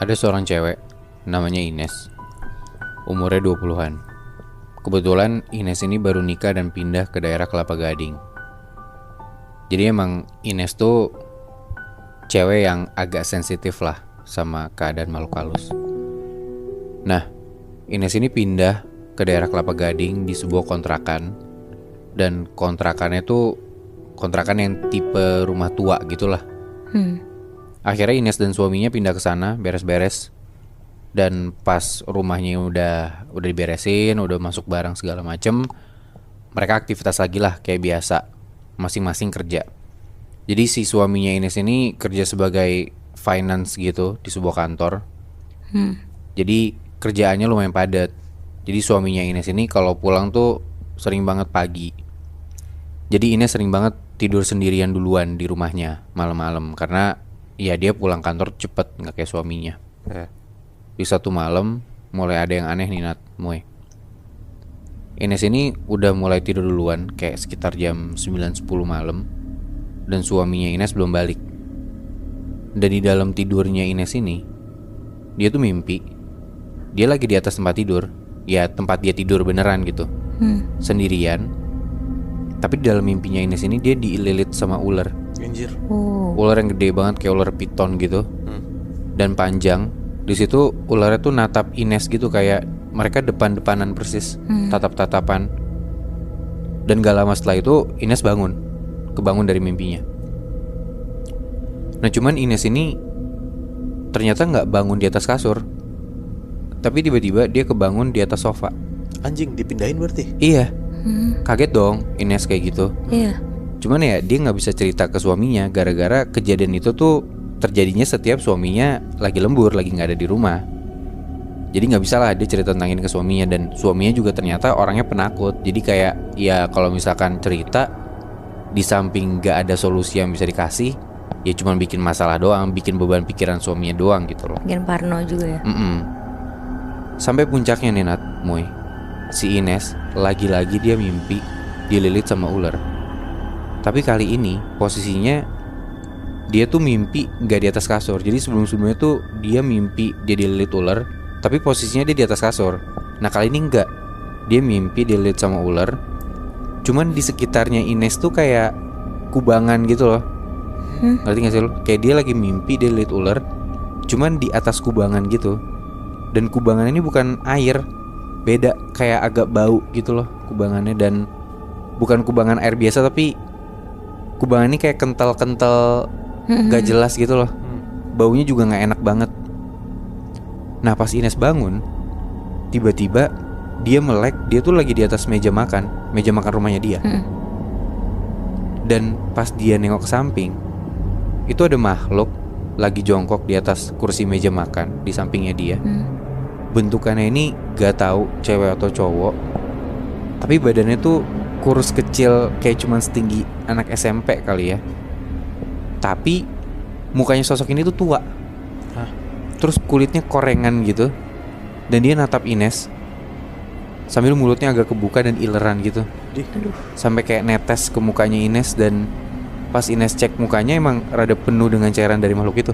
Ada seorang cewek, namanya Ines. Umurnya 20-an. Kebetulan Ines ini baru nikah dan pindah ke daerah Kelapa Gading. Jadi emang Ines tuh cewek yang agak sensitif lah sama keadaan makhluk halus. Nah, Ines ini pindah ke daerah Kelapa Gading di sebuah kontrakan. Dan kontrakannya tuh kontrakan yang tipe rumah tua gitulah. Akhirnya Ines dan suaminya pindah ke sana beres-beres. Dan pas rumahnya udah diberesin, udah masuk barang segala macem, mereka aktivitas lagi lah kayak biasa, masing-masing kerja. Jadi si suaminya Ines ini kerja sebagai finance gitu di sebuah kantor. Jadi kerjaannya lumayan padat. Jadi suaminya Ines ini kalau pulang tuh sering banget pagi. Jadi Ines sering banget tidur sendirian duluan di rumahnya malam-malam karena ya dia pulang kantor cepet, nggak kayak suaminya. Di satu malam mulai ada yang aneh nih Nat, Moy. Ines ini udah mulai tidur duluan kayak sekitar jam 9-10 malam. Dan suaminya Ines belum balik. Dan di dalam tidurnya Ines ini, dia tuh mimpi dia lagi di atas tempat tidur. Ya tempat dia tidur beneran gitu, sendirian. Tapi di dalam mimpinya Ines ini dia dililit sama ular. Anjir. Ular yang gede banget kayak ular piton gitu. Dan panjang. Di situ ularnya tuh natap Ines gitu kayak mereka depan-depanan persis, tatap-tatapan. Dan gak lama setelah itu Ines kebangun dari mimpinya. Nah cuman Ines ini ternyata gak bangun di atas kasur, tapi tiba-tiba dia kebangun di atas sofa. Anjing, dipindahin berarti? Iya. Kaget dong Ines kayak gitu. Iya. Cuman ya dia gak bisa cerita ke suaminya gara-gara kejadian itu tuh terjadinya setiap suaminya lagi lembur, lagi gak ada di rumah. Jadi gak bisa lah dia cerita tentang ini ke suaminya. Dan suaminya juga ternyata orangnya penakut. Jadi kayak ya kalau misalkan cerita, di samping gak ada solusi yang bisa dikasih, ya cuma bikin masalah doang, bikin beban pikiran suaminya doang gitu loh. Bikin parno juga ya. Sampai puncaknya nih Nat, Moy, si Ines lagi-lagi dia mimpi dililit sama ular. Tapi kali ini posisinya dia tuh mimpi gak di atas kasur. Jadi sebelum-sebelumnya tuh dia mimpi dia dililit ular, tapi posisinya dia di atas kasur. Nah kali ini enggak, dia mimpi dililit sama ular. Cuman di sekitarnya Ines tuh kayak kubangan gitu loh. Ngerti gak sih lo? Kayak dia lagi mimpi dililit ular, cuman di atas kubangan gitu. Dan kubangan ini bukan air, beda, kayak agak bau gitu loh kubangannya. Dan bukan kubangan air biasa, tapi kubangan ini kayak kental-kental, gak jelas gitu loh. Baunya juga gak enak banget. Nah pas Ines bangun, tiba-tiba dia melek. Dia tuh lagi di atas meja makan rumahnya dia. Dan pas dia nengok ke samping, itu ada makhluk lagi jongkok di atas kursi meja makan di sampingnya dia. Bentukannya ini gak tahu cewek atau cowok, tapi badannya tuh kurus kecil kayak cuman setinggi anak SMP kali ya. Tapi mukanya sosok ini tuh tua. Terus kulitnya korengan gitu. Dan dia natap Ines sambil mulutnya agak kebuka dan ileran gitu. Sampai kayak netes ke mukanya Ines. Dan pas Ines cek mukanya emang rada penuh dengan cairan dari makhluk itu.